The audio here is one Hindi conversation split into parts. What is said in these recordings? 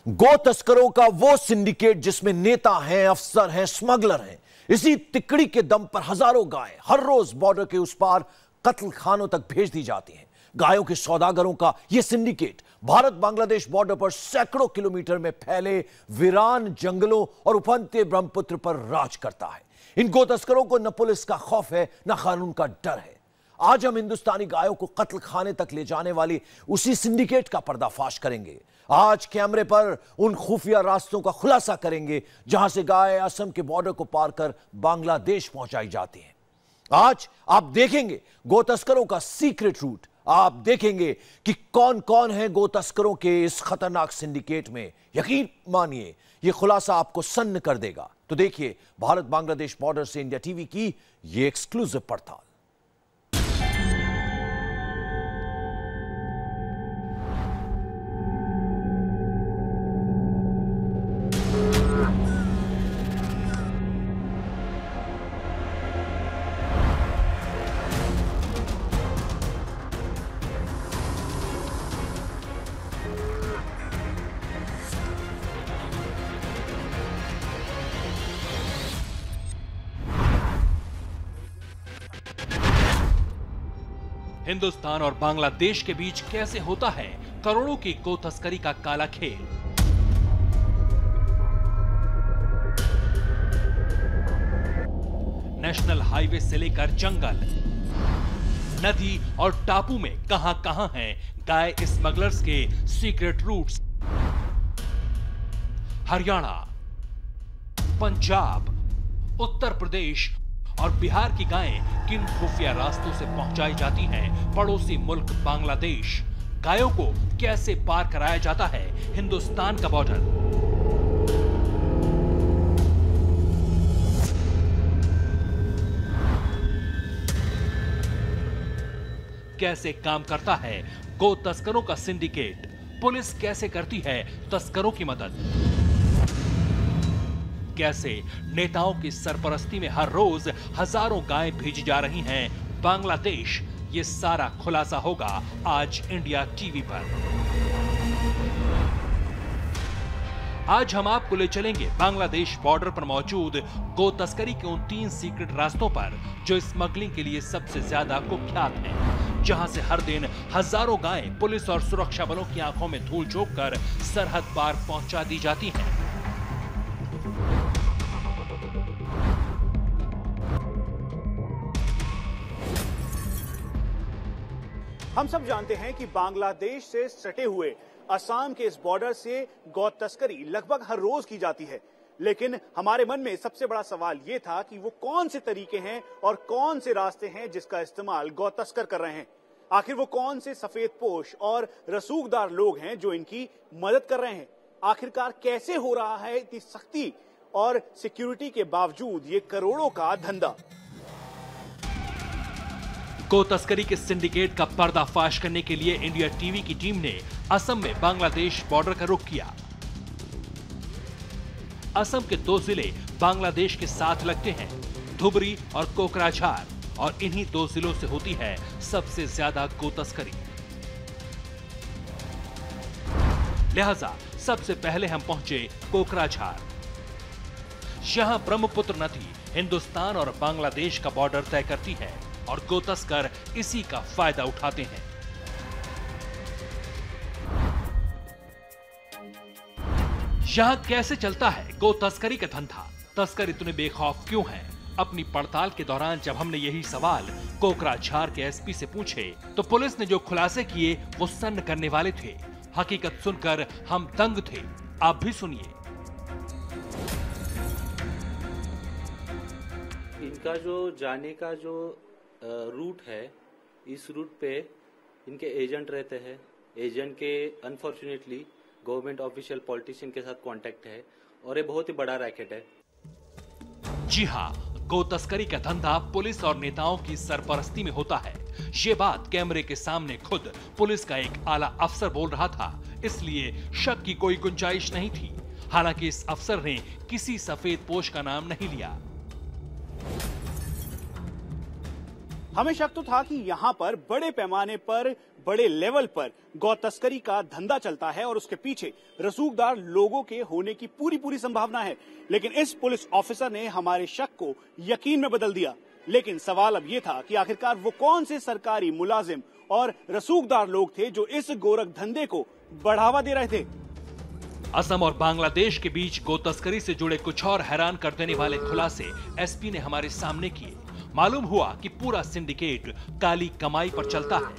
गो तस्करों का वो सिंडिकेट जिसमें नेता हैं, अफसर हैं, स्मगलर हैं, इसी तिकड़ी के दम पर हजारों गायें हर रोज बॉर्डर के उस पार कत्ल खानों तक भेज दी जाती हैं। गायों के सौदागरों का यह सिंडिकेट भारत बांग्लादेश बॉर्डर पर सैकड़ों किलोमीटर में फैले वीरान जंगलों और उफनते ब्रह्मपुत्र पर राज करता है। इन गो तस्करों को न पुलिस का खौफ है, न कानून का डर है। आज हम हिंदुस्तानी गायों को कत्ल खाने तक ले जाने वाली उसी सिंडिकेट का पर्दाफाश करेंगे। आज कैमरे पर उन खुफिया रास्तों का खुलासा करेंगे जहां से गाय असम के बॉर्डर को पार कर बांग्लादेश पहुंचाई जाती हैं। आज आप देखेंगे गो तस्करों का सीक्रेट रूट। आप देखेंगे कि कौन कौन है गो तस्करों के इस खतरनाक सिंडिकेट में। यकीन मानिए यह खुलासा आपको सन्न कर देगा। तो देखिए भारत बांग्लादेश बॉर्डर से इंडिया टीवी की यह एक्सक्लूसिव पड़ताल। हिंदुस्तान और बांग्लादेश के बीच कैसे होता है करोड़ों की गो तस्करी का काला खेल। नेशनल हाईवे से लेकर जंगल, नदी और टापू में कहां-कहां हैं गाय स्मगलर्स के सीक्रेट रूट्स। हरियाणा, पंजाब, उत्तर प्रदेश और बिहार की गायें किन खुफिया रास्तों से पहुंचाई जाती हैं पड़ोसी मुल्क बांग्लादेश। गायों को कैसे पार कराया जाता है हिंदुस्तान का बॉर्डर। कैसे काम करता है गो तस्करों का सिंडिकेट। पुलिस कैसे करती है तस्करों की मदद। कैसे नेताओं की सरपरस्ती में हर रोज हजारों गायें भेजी जा रही हैं बांग्लादेश। ये सारा खुलासा होगा आज इंडिया टीवी पर। आज हम आपको ले चलेंगे बांग्लादेश बॉर्डर पर मौजूद गो तस्करी के उन 3 सीक्रेट रास्तों पर जो स्मगलिंग के लिए सबसे ज्यादा कुख्यात हैं, जहां से हर दिन हजारों गायें पुलिस और सुरक्षा बलों की आंखों में धूल झोंक कर सरहद पार पहुंचा दी जाती हैं। हम सब जानते हैं कि बांग्लादेश से सटे हुए असम के इस बॉर्डर से गौ तस्करी लगभग हर रोज की जाती है। लेकिन हमारे मन में सबसे बड़ा सवाल यह था कि वो कौन से तरीके हैं और कौन से रास्ते हैं जिसका इस्तेमाल गौ तस्कर कर रहे हैं। आखिर वो कौन से सफेद पोश और रसूखदार लोग हैं जो इनकी मदद कर रहे हैं। आखिरकार कैसे हो रहा है इतनी सख्ती और सिक्योरिटी के बावजूद ये करोड़ों का धंधा। गो तस्करी के सिंडिकेट का पर्दाफाश करने के लिए इंडिया टीवी की टीम ने असम में बांग्लादेश बॉर्डर का रुख किया। असम के 2 जिले बांग्लादेश के साथ लगते हैं, धुबरी और कोकराझार, और इन्हीं 2 जिलों से होती है सबसे ज्यादा गो तस्करी। लिहाजा सबसे पहले हम पहुंचे कोकराझार। यहां ब्रह्मपुत्र नदी हिंदुस्तान और बांग्लादेश का बॉर्डर तय करती है और गो तस्कर इसी का फायदा उठाते हैं। यहां कैसे चलता है गो तस्करी का धंधा। तस्कर इतने बेखौफ क्यों हैं? अपनी पड़ताल के दौरान जब हमने यही सवाल कोकराझार के एसपी से पूछे तो पुलिस ने जो खुलासे किए वो सन्न करने वाले थे। हकीकत सुनकर हम दंग थे। आप भी सुनिए। इनका जो जाने का जो रूट है, इस रूट पे इनके एजेंट रहते हैं। एजेंट के अनफॉर्चुनेटली गवर्नमेंट ऑफिशियल पॉलिटिशियन के साथ कांटेक्ट है और ये बहुत ही बड़ा रैकेट है। जी हाँ, गो तस्करी का धंधा पुलिस और नेताओं की सरपरस्ती में होता है। ये बात कैमरे के सामने खुद पुलिस का एक आला अफसर बोल रहा था, इसलिए शक की कोई गुंजाइश नहीं थी। हालांकि इस अफसर ने किसी सफेद पोश का नाम नहीं लिया। हमें शक तो था कि यहाँ पर बड़े पैमाने पर, बड़े लेवल पर गौ तस्करी का धंधा चलता है और उसके पीछे रसूखदार लोगों के होने की पूरी संभावना है। लेकिन इस पुलिस ऑफिसर ने हमारे शक को यकीन में बदल दिया। लेकिन सवाल अब यह था कि आखिरकार वो कौन से सरकारी मुलाजिम और रसूखदार लोग थे जो इस गोरख धंधे को बढ़ावा दे रहे थे। असम और बांग्लादेश के बीच गो तस्करी से जुड़े कुछ और हैरान कर देने वाले खुलासे एसपी ने हमारे सामने किए। मालूम हुआ कि पूरा सिंडिकेट काली कमाई पर चलता है।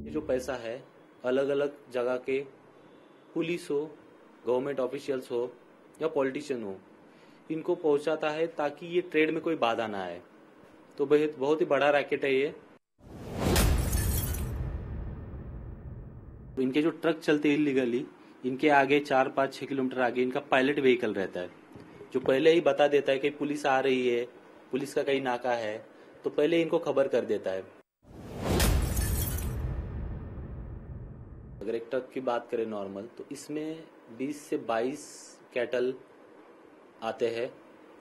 ये जो पैसा है अलग अलग जगह के पुलिस हो, गवर्नमेंट ऑफिशियल्स हो या पॉलिटिशियन हो, इनको पहुंचाता है ताकि ये ट्रेड में कोई बाधा ना आए। तो बहुत ही बड़ा रैकेट है ये। इनके जो ट्रक चलते हैं इलीगली, इनके आगे 4-5-6 किलोमीटर आगे इनका पायलट व्हीकल रहता है, जो पहले ही बता देता है कि पुलिस आ रही है, पुलिस का कहीं नाका है, तो पहले इनको खबर कर देता है। अगर एक ट्रक की बात करें नॉर्मल, तो इसमें 20 से 22 कैटल आते हैं।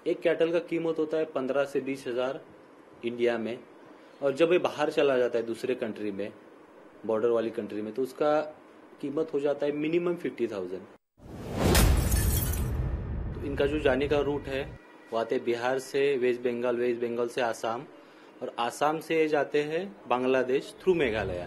एक कैटल का कीमत होता है 15 से 20 हजार इंडिया में, और जब ये बाहर चला जाता है दूसरे कंट्री में, बॉर्डर वाली कंट्री में, तो उसका कीमत हो जाता है मिनिमम 50,000। तो इनका जो जाने का रूट है वो आते बिहार से वेस्ट बंगाल से आसाम, और आसाम से जाते हैं बांग्लादेश थ्रू मेघालय।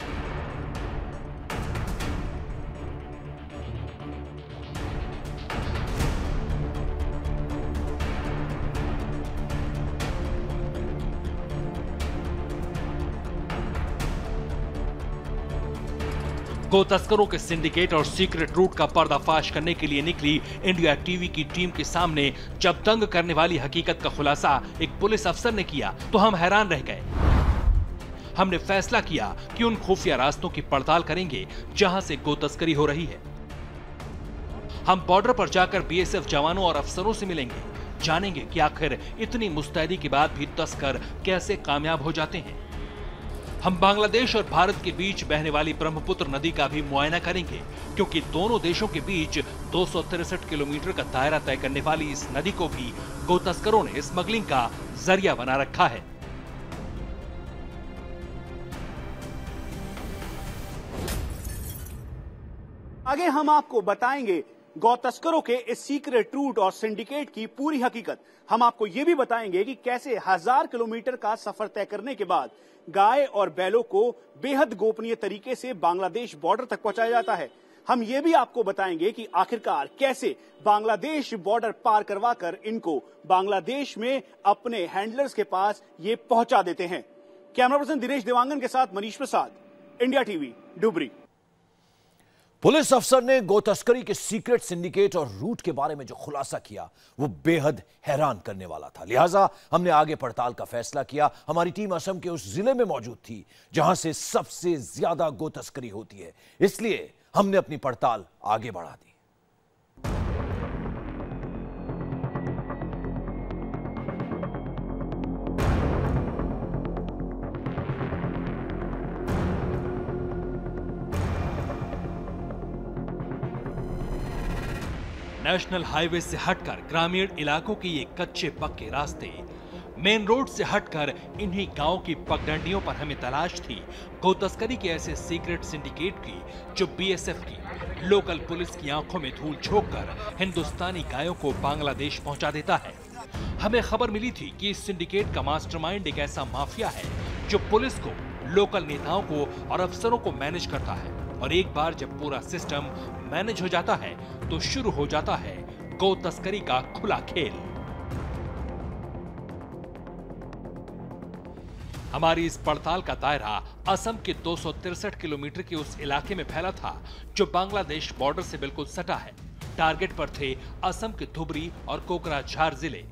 गो तस्करों के सिंडिकेट और सीक्रेट रूट का पर्दाफाश करने के लिए निकली इंडिया टीवी की टीम के सामने जब दंग करने वाली हकीकत का खुलासा एक पुलिस अफसर ने किया तो हम हैरान रह गए। हमने फैसला किया कि उन खुफिया रास्तों की पड़ताल करेंगे जहां से गो तस्करी हो रही है। हम बॉर्डर पर जाकर बीएसएफ जवानों और अफसरों से मिलेंगे, जानेंगे कि आखिर इतनी मुस्तैदी के बाद भी तस्कर कैसे कामयाब हो जाते हैं। हम बांग्लादेश और भारत के बीच बहने वाली ब्रह्मपुत्र नदी का भी मुआयना करेंगे, क्योंकि दोनों देशों के बीच 263 किलोमीटर का दायरा तय करने वाली इस नदी को भी गो तस्करों ने स्मगलिंग का जरिया बना रखा है। आगे हम आपको बताएंगे गौ तस्करों के इस सीक्रेट रूट और सिंडिकेट की पूरी हकीकत। हम आपको यह भी बताएंगे कि कैसे 1000 किलोमीटर का सफर तय करने के बाद गाय और बैलों को बेहद गोपनीय तरीके से बांग्लादेश बॉर्डर तक पहुंचाया जाता है। हम ये भी आपको बताएंगे कि आखिरकार कैसे बांग्लादेश बॉर्डर पार करवाकर इनको बांग्लादेश में अपने हैंडलर्स के पास ये पहुंचा देते हैं। कैमरा पर्सन दिनेश देवांगन के साथ Manish Prasad, India TV, Dhubri. Police अफसर ने गो तस्करी के सीक्रेट सिंडिकेट और रूट के बारे में जो खुलासा किया वो बेहद हैरान करने वाला था। लिहाजा हमने आगे पड़ताल का फैसला किया। हमारी टीम असम के उस जिले में मौजूद थी जहां से सबसे ज्यादा गो तस्करी होती है, इसलिए हमने अपनी पड़ताल आगे बढ़ा दी। नेशनल हाईवे से हटकर ग्रामीण इलाकों के ये कच्चे पक्के रास्ते, मेन रोड से हटकर इन्हीं गांव की पगडंडियों पर हमें तलाश थी गो तस्करी के ऐसे सीक्रेट सिंडिकेट की जो बीएसएफ की लोकल पुलिस की आंखों में धूल झोंककर हिंदुस्तानी गायों को बांग्लादेश पहुंचा देता है। हमें खबर मिली थी कि इस सिंडिकेट का मास्टरमाइंड एक ऐसा माफिया है जो पुलिस को, लोकल नेताओं को और अफसरों को मैनेज करता है, और एक बार जब पूरा सिस्टम मैनेज हो जाता है तो शुरू हो जाता है गो तस्करी का खुला खेल। हमारी इस पड़ताल का दायरा असम के 263 किलोमीटर के उस इलाके में फैला था जो बांग्लादेश बॉर्डर से बिल्कुल सटा है। टारगेट पर थे असम के धुबरी और कोकराझार जिले।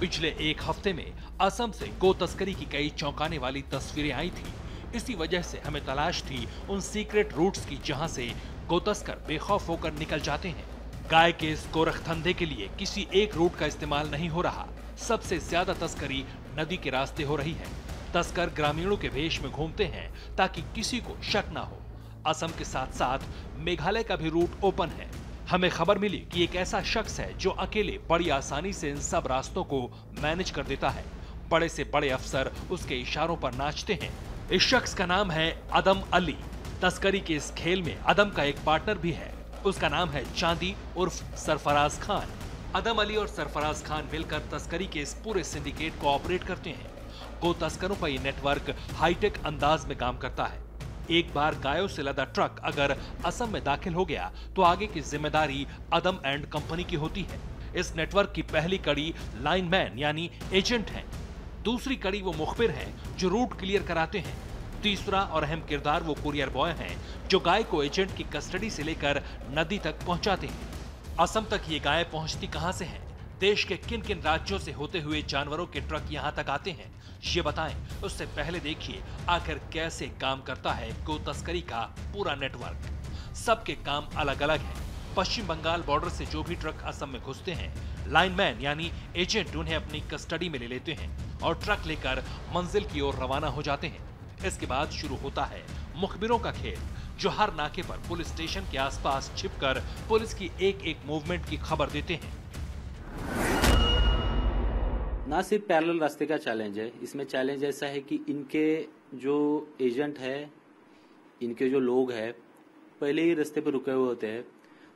पिछले एक हफ्ते में असम से गो तस्करी की कई चौंकाने वाली तस्वीरें आई थी। इसी वजह से हमें तलाश थी उन सीक्रेट रूट्स की जहां से गो तस्कर बेखौफ होकर निकल जाते हैं। गाय के इस गोरख धंधे के लिए किसी एक रूट का इस्तेमाल नहीं हो रहा। सबसे ज्यादा तस्करी नदी के रास्ते हो रही है। तस्कर ग्रामीणों के वेश में घूमते हैं ताकि किसी को शक ना हो। असम के साथ साथ मेघालय का भी रूट ओपन है। हमें खबर मिली कि एक ऐसा शख्स है जो अकेले बड़ी आसानी से इन सब रास्तों को मैनेज कर देता है। बड़े से बड़े अफसर उसके इशारों पर नाचते हैं। इस शख्स का नाम है अदम अली। तस्करी के इस खेल में अदम का एक पार्टनर भी है। उसका नाम है चांदी उर्फ सरफराज खान। अदम अली और सरफराज खान मिलकर तस्करी के इस पूरे सिंडिकेट को ऑपरेट करते हैं। गो तस्करों का ये नेटवर्क हाईटेक अंदाज में काम करता है। एक बार गायों से लदा ट्रक अगर असम में दाखिल हो गया तो आगे की जिम्मेदारी अदम एंड कंपनी की होती है। इस नेटवर्क की पहली कड़ी लाइनमैन यानी एजेंट है। दूसरी कड़ी वो मुखबिर हैं जो रूट क्लियर कराते हैं। तीसरा और अहम किरदार वो कुरियर बॉय हैं जो गाय को एजेंट की कस्टडी से लेकर नदी तक पहुंचाते हैं। असम तक ये गाय पहुंचती कहां से हैं? देश के किन किन राज्यों से होते हुए जानवरों के ट्रक यहां तक आते हैं, ये बताएं। उससे पहले देखिए आखिर कैसे काम करता है गो तस्करी का पूरा नेटवर्क। सबके काम अलग अलग हैं। पश्चिम बंगाल बॉर्डर से जो भी ट्रक असम में घुसते हैं, लाइनमैन यानी एजेंट उन्हें अपनी कस्टडी में ले लेते हैं और ट्रक लेकर मंजिल की ओर रवाना हो जाते हैं। इसके बाद शुरू होता है मुखबिरों का खेल, जो हर नाके पर पुलिस स्टेशन के आसपास छिपकर पुलिस की एक एक मूवमेंट की खबर देते हैं। ना सिर्फ पैरेलल रास्ते का चैलेंज है, इसमें चैलेंज ऐसा है कि इनके जो एजेंट है, इनके जो लोग हैं, पहले ही रास्ते पर रुके हुए होते हैं।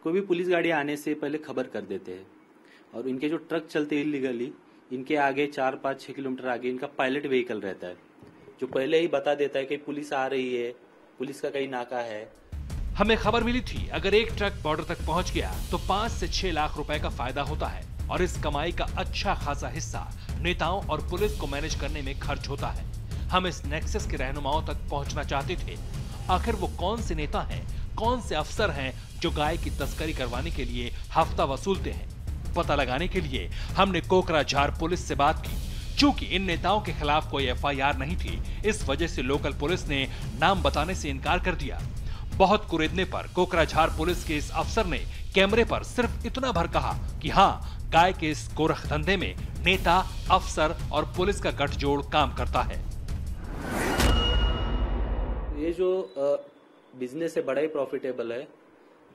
कोई भी पुलिस गाड़ी आने से पहले खबर कर देते हैं और इनके जो ट्रक चलते हैं इलीगली, इनके आगे 4-5-6 किलोमीटर आगे इनका पायलट व्हीकल रहता है जो पहले ही बता देता है कि पुलिस आ रही है, पुलिस का कहीं नाका है। हमें खबर मिली थी अगर एक ट्रक बॉर्डर तक पहुंच गया तो 5 से 6 लाख रुपए का फायदा होता है और इस कमाई का अच्छा खासा हिस्सा नेताओं और पुलिस को मैनेज करने में खर्च होता है। हम इस नेक्सस के रहनुमाओं तक पहुंचना चाहते थे। आखिर वो कौन से नेता हैं, कौन से अफसर हैं जो गाय की तस्करी करवाने के लिए हफ्ता वसूलते हैं? पता लगाने के लिए हमने कोकराझार पुलिस से बात की। चूंकि इन नेताओं के खिलाफ कोई एफआईआर नहीं थी, इस वजह से लोकल पुलिस ने नाम बताने से इनकार कर दिया। बहुत कुरेदने पर कोकराझार पुलिस के इस अफसर ने कैमरे पर सिर्फ इतना भर कहा कि हाँ, गाय के इस गोरख धंधे में नेता, अफसर और पुलिस का गठजोड़ काम करता है। ये जो बिजनेस है बड़ा ही प्रॉफिटेबल है।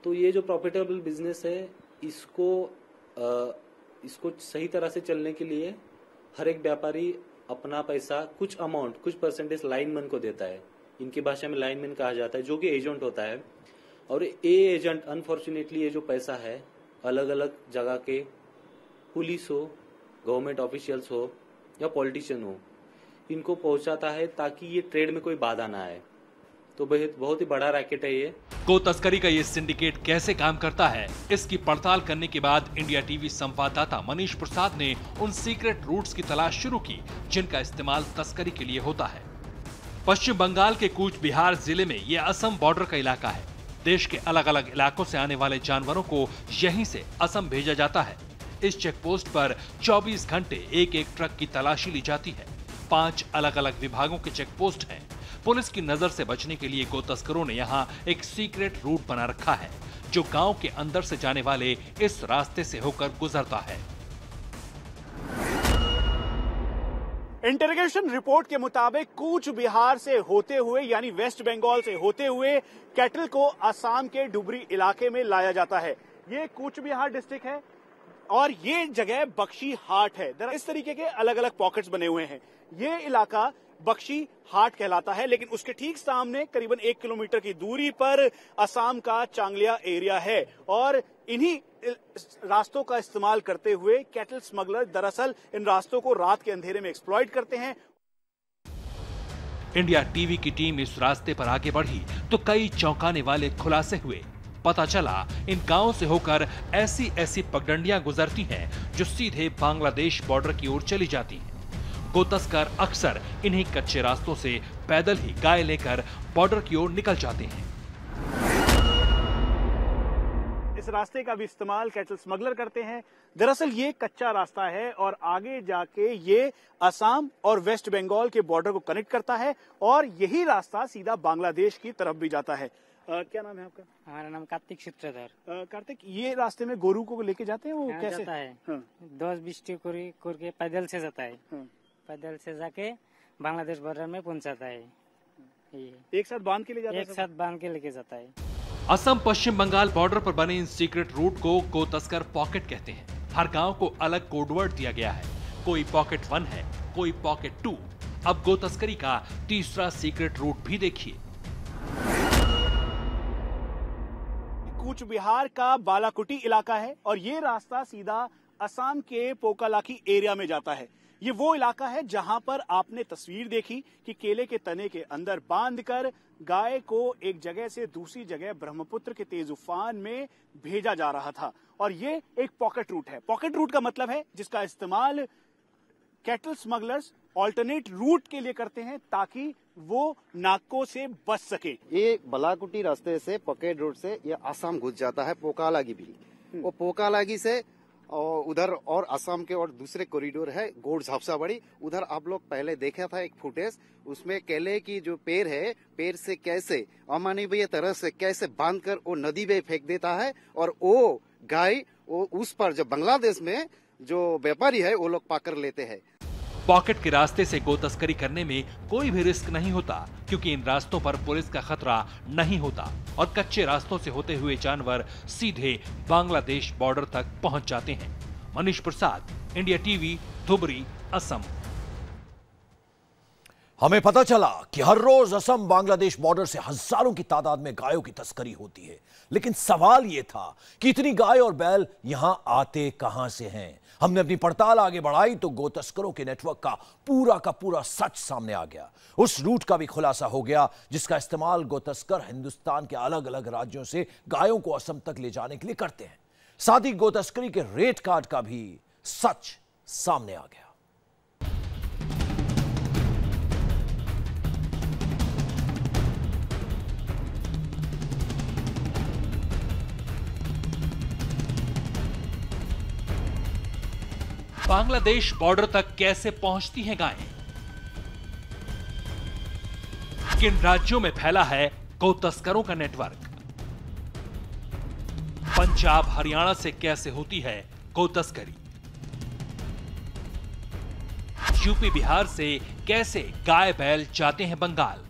तो ये जो प्रॉफिटेबल बिजनेस है, इसको सही तरह से चलने के लिए हर एक व्यापारी अपना पैसा कुछ अमाउंट, कुछ परसेंटेज लाइनमैन को देता है। इनकी भाषा में लाइनमैन कहा जाता है, जो कि एजेंट होता है। और ये एजेंट अनफॉर्चुनेटली ये जो पैसा है अलग अलग जगह के पुलिस हो, गवर्नमेंट ऑफिशियल्स हो या पॉलिटिशियन हो, इनको पहुंचाता है ताकि ये ट्रेड में कोई बाधा ना आए। तो बहुत ही बड़ा रैकेट है ये। गो तस्करी का ये सिंडिकेट कैसे काम करता है, इसकी पड़ताल करने के बाद इंडिया टीवी संवाददाता मनीष प्रसाद ने उन सीक्रेट रूट्स की तलाश शुरू की जिनका इस्तेमाल तस्करी के लिए होता है। पश्चिम बंगाल के कूच बिहार जिले में ये असम बॉर्डर का इलाका है। देश के अलग अलग इलाकों से आने वाले जानवरों को यहीं से असम भेजा जाता है। इस चेक पोस्ट पर 24 घंटे एक एक ट्रक की तलाशी ली जाती है। 5 अलग अलग विभागों के चेक पोस्ट हैं। पुलिस की नजर से बचने के लिए गो तस्करों ने यहाँ एक सीक्रेट रूट बना रखा है जो गांव के अंदर से जाने वाले इस रास्ते से होकर गुजरता है। इंटरोगेशन रिपोर्ट के मुताबिक कूच बिहार से होते हुए यानी वेस्ट बंगाल से होते हुए कैटल को असम के डुबरी इलाके में लाया जाता है। ये कूच बिहार डिस्ट्रिक्ट है और ये जगह बख्शी हाट है। इस तरीके के अलग अलग पॉकेट्स बने हुए हैं। ये इलाका बख्शी हाट कहलाता है, लेकिन उसके ठीक सामने करीबन 1 किलोमीटर की दूरी पर असम का चांगलिया एरिया है और इन्हीं रास्तों का इस्तेमाल करते हुए कैटल स्मगलर दरअसल इन रास्तों को रात के अंधेरे में एक्सप्लॉइट करते हैं। इंडिया टीवी की टीम इस रास्ते पर आगे बढ़ी तो कई चौंकाने वाले खुलासे हुए। पता चला इन गांवों से होकर ऐसी ऐसी पगडंडियां गुजरती हैं जो सीधे बांग्लादेश बॉर्डर की ओर चली जाती हैं। गो तस्कर अक्सर इन्हीं कच्चे रास्तों से पैदल ही गाय लेकर बॉर्डर की ओर निकल जाते हैं। इस रास्ते का भी इस्तेमाल कैटल स्मगलर करते हैं। दरअसल ये कच्चा रास्ता है और आगे जाके ये असम और वेस्ट बंगाल के बॉर्डर को कनेक्ट करता है और यही रास्ता सीधा बांग्लादेश की तरफ भी जाता है। क्या नाम है आपका? हमारा नाम कार्तिक सूत्रधर। कार्तिक, ये रास्ते में गोरू को लेके जाते हैं, वो कैसे जाता है? 10-20 के पैदल से जाता है। पैदल से जाके बांग्लादेश बॉर्डर में पहुंचाता है। एक साथ बांध के ले जाता है? एक साथ बांध के लेके जाता है। असम पश्चिम बंगाल बॉर्डर पर बने इन सीक्रेट रूट को गो तस्कर पॉकेट कहते हैं। हर गांव को अलग कोडवर्ड दिया गया है। कोई पॉकेट 1 है, कोई पॉकेट 2। अब गो तस्करी का तीसरा सीक्रेट रूट भी देखिए। कूच बिहार का बालाकुटी इलाका है और ये रास्ता सीधा असम के पोकालाकी एरिया में जाता है। ये वो इलाका है जहां पर आपने तस्वीर देखी कि केले के तने के अंदर बांधकर गाय को एक जगह से दूसरी जगह ब्रह्मपुत्र के तेज उफान में भेजा जा रहा था। और ये एक पॉकेट रूट है। पॉकेट रूट का मतलब है जिसका इस्तेमाल कैटल स्मगलर्स ऑल्टरनेट रूट के लिए करते हैं ताकि वो नाकों से बच सके। ये बालाकुटी रास्ते से पॉकेट रूट से ये असम घुस जाता है पोकालागी भी। वो पोकालागी से और उधर और असम के और दूसरे कॉरिडोर है गोड़ झापसाबाड़ी। उधर आप लोग पहले देखा था एक फुटेज, उसमें केले की जो पेड़ है, पेड़ से कैसे अमानवीय तरह से कैसे बांधकर वो नदी में फेंक देता है और वो गाय वो उस पर जो बांग्लादेश में जो व्यापारी है वो लोग पकड़ लेते हैं। पॉकेट के रास्ते से गो तस्करी करने में कोई भी रिस्क नहीं होता क्योंकि इन रास्तों पर पुलिस का खतरा नहीं होता और कच्चे रास्तों से होते हुए जानवर सीधे बांग्लादेश बॉर्डर तक पहुंच जाते हैं। Manish Prasad, India TV, Dhubri, Assam. हमें पता चला कि हर रोज असम बांग्लादेश बॉर्डर से हजारों की तादाद में गायों की तस्करी होती है, लेकिन सवाल यह था कि इतनी गाय और बैल यहां आते कहां से हैं। हमने अपनी पड़ताल आगे बढ़ाई तो गो तस्करों के नेटवर्क का पूरा सच सामने आ गया। उस रूट का भी खुलासा हो गया जिसका इस्तेमाल गो तस्कर हिंदुस्तान के अलग अलग राज्यों से गायों को असम तक ले जाने के लिए करते हैं। साथ ही गो तस्करी के रेट कार्ड का भी सच सामने आ गया। बांग्लादेश बॉर्डर तक कैसे पहुंचती हैं गायें? किन राज्यों में फैला है गो तस्करों का नेटवर्क? पंजाब हरियाणा से कैसे होती है गो तस्करी? यूपी बिहार से कैसे गाय बैल जाते हैं बंगाल?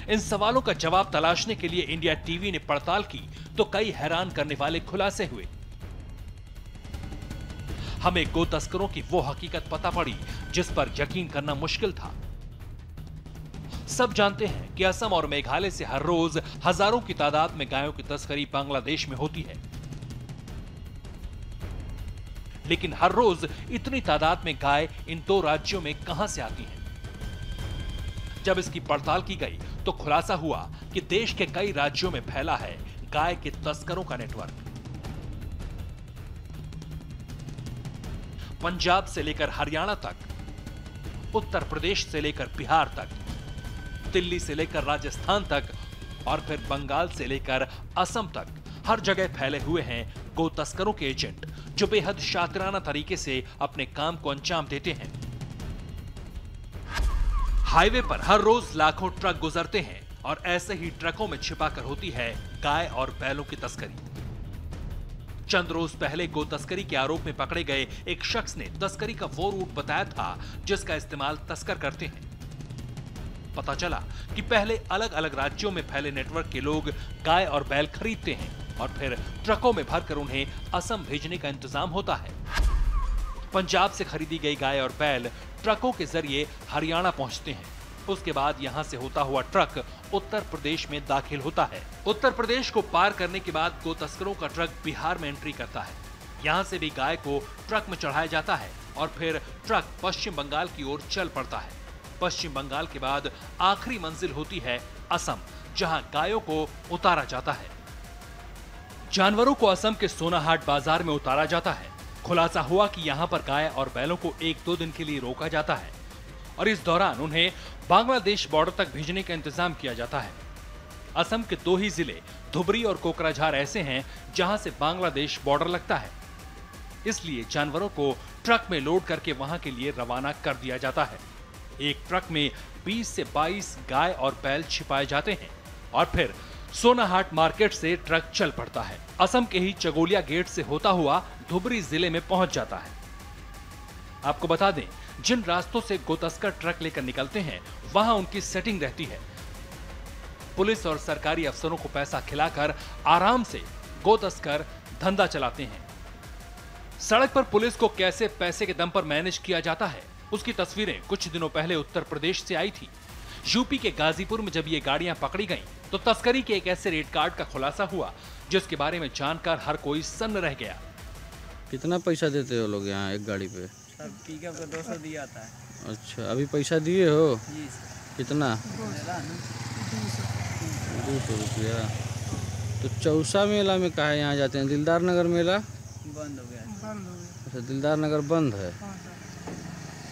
इन सवालों का जवाब तलाशने के लिए इंडिया टीवी ने पड़ताल की तो कई हैरान करने वाले खुलासे हुए। हमें गो तस्करों की वो हकीकत पता पड़ी जिस पर यकीन करना मुश्किल था। सब जानते हैं कि असम और मेघालय से हर रोज हजारों की तादाद में गायों की तस्करी बांग्लादेश में होती है, लेकिन हर रोज इतनी तादाद में गाय इन दो राज्यों में कहां से आती हैं? जब इसकी पड़ताल की गई तो खुलासा हुआ कि देश के कई राज्यों में फैला है गाय के तस्करों का नेटवर्क। पंजाब से लेकर हरियाणा तक, उत्तर प्रदेश से लेकर बिहार तक, दिल्ली से लेकर राजस्थान तक और फिर बंगाल से लेकर असम तक, हर जगह फैले हुए हैं गो तस्करों के एजेंट जो बेहद शातिराना तरीके से अपने काम को अंजाम देते हैं। हाईवे पर हर रोज लाखों ट्रक गुजरते हैं और ऐसे ही ट्रकों में छिपाकर होती है गाय और बैलों की तस्करी। चंद रोज पहले गो तस्करी के आरोप में पकड़े गए एक शख्स ने तस्करी का वो रूट बताया था जिसका इस्तेमाल तस्कर करते हैं। पता चला कि पहले अलग अलग राज्यों में फैले नेटवर्क के लोग गाय और बैल खरीदते हैं और फिर ट्रकों में भरकर उन्हें असम भेजने का इंतजाम होता है। पंजाब से खरीदी गई गाय और बैल ट्रकों के जरिए हरियाणा पहुंचते हैं। उसके बाद यहां से होता हुआ ट्रक उत्तर प्रदेश में दाखिल होता है। उत्तर प्रदेश को पार करने के बाद गो तस्करों का ट्रक बिहार में एंट्री करता है। यहां से भी गाय को ट्रक में चढ़ाया जाता है और फिर ट्रक पश्चिम बंगाल की ओर चल पड़ता है। पश्चिम बंगाल के बाद आखिरी मंजिल होती है असम, जहां गायों को उतारा जाता है। जानवरों को असम के सोनाहाट बाजार में उतारा जाता है। खुलासा हुआ कि यहां पर गाय और बैलों को 1-2 दिन के लिए रोका जाता है और इस दौरान उन्हें बांग्लादेश बॉर्डर तक भेजने का इंतजाम किया जाता है। असम के 2 ही जिले धुबरी और कोकराझार ऐसे हैं जहां से बांग्लादेश बॉर्डर लगता है, इसलिए जानवरों को ट्रक में लोड करके वहां के लिए रवाना कर दिया जाता है। एक ट्रक में 20 से 22 गाय और बैल छिपाए जाते हैं और फिर सोनाहाट मार्केट से ट्रक चल पड़ता है। असम के ही चगोलिया गेट से होता हुआ धुबरी जिले में पहुंच जाता है। आपको बता दें, जिन रास्तों से गो तस्कर ट्रक लेकर निकलते हैं वहां उनकी सेटिंग रहती है। पुलिस और सरकारी अफसरों को पैसा खिलाकर आराम से गो तस्कर धंधा चलाते हैं। सड़क पर पुलिस को कैसे पैसे के दम पर मैनेज किया जाता है, उसकी तस्वीरें कुछ दिनों पहले उत्तर प्रदेश से आई थी। यूपी के गाजीपुर में जब ये गाड़ियां पकड़ी गईं, तो तस्करी के एक ऐसे रेड कार्ड का खुलासा हुआ जिसके बारे में जानकर हर कोई सन्न रह गया। कितना पैसा देते हो लोग यहाँ एक गाड़ी पे? पिकअप का 200 दिया आता है। अच्छा, अभी पैसा दिए हो? जी कितना? 200 रुपया। तो चौसा मेला में कहा यहाँ जाते हैं? दिलदार नगर मेला बंद हो गया। अच्छा, दिलदार नगर बंद है।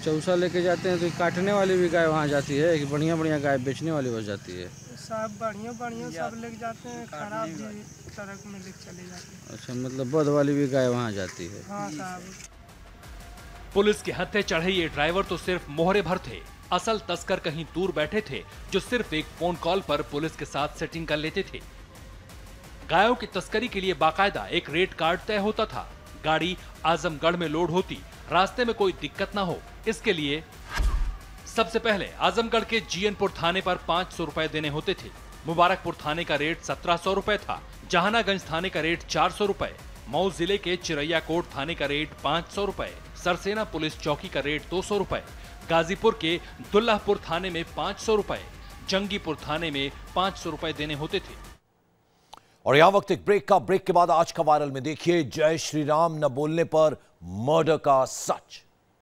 चौसा लेके जाते हैं तो काटने वाली भी गाय वहाँ जाती है कि बढ़िया बढ़िया गाय बेचने वाली बस जाती है? सब बढ़िया बढ़िया सब लेके जाते हैं, खराब भी सड़क में लेके चले जाते हैं। अच्छा, मतलब बद वाली भी गाय वहाँ जाती है? हाँ साहब। पुलिस के हत्थे चढ़े ये ड्राइवर तो सिर्फ मोहरे भर थे। असल तस्कर कहीं दूर बैठे थे जो सिर्फ एक फोन कॉल पर पुलिस के साथ सेटिंग कर लेते थे। गायों की तस्करी के लिए बाकायदा एक रेट कार्ड तय होता था। गाड़ी आजमगढ़ में लोड होती, रास्ते में कोई दिक्कत ना हो, इसके लिए सबसे पहले आजमगढ़ के जीएनपुर थाने पर 500 रुपए देने होते थे। मुबारकपुर थाने का रेट 1700 रुपए था। जहानागंज थाने का रेट 400 रुपए, मऊ जिले के चिरैयाकोट थाने का रेट 500 रुपए, सरसेना पुलिस चौकी का रेट 200 रुपए, गाजीपुर के दुल्लाहपुर थाने में 500 रुपए, जंगीपुर थाने में 500 रुपए देने होते थे। और यहां वक्त एक ब्रेक के बाद आज का वायरल में देखिए, जय श्री राम न बोलने पर मर्डर का सच।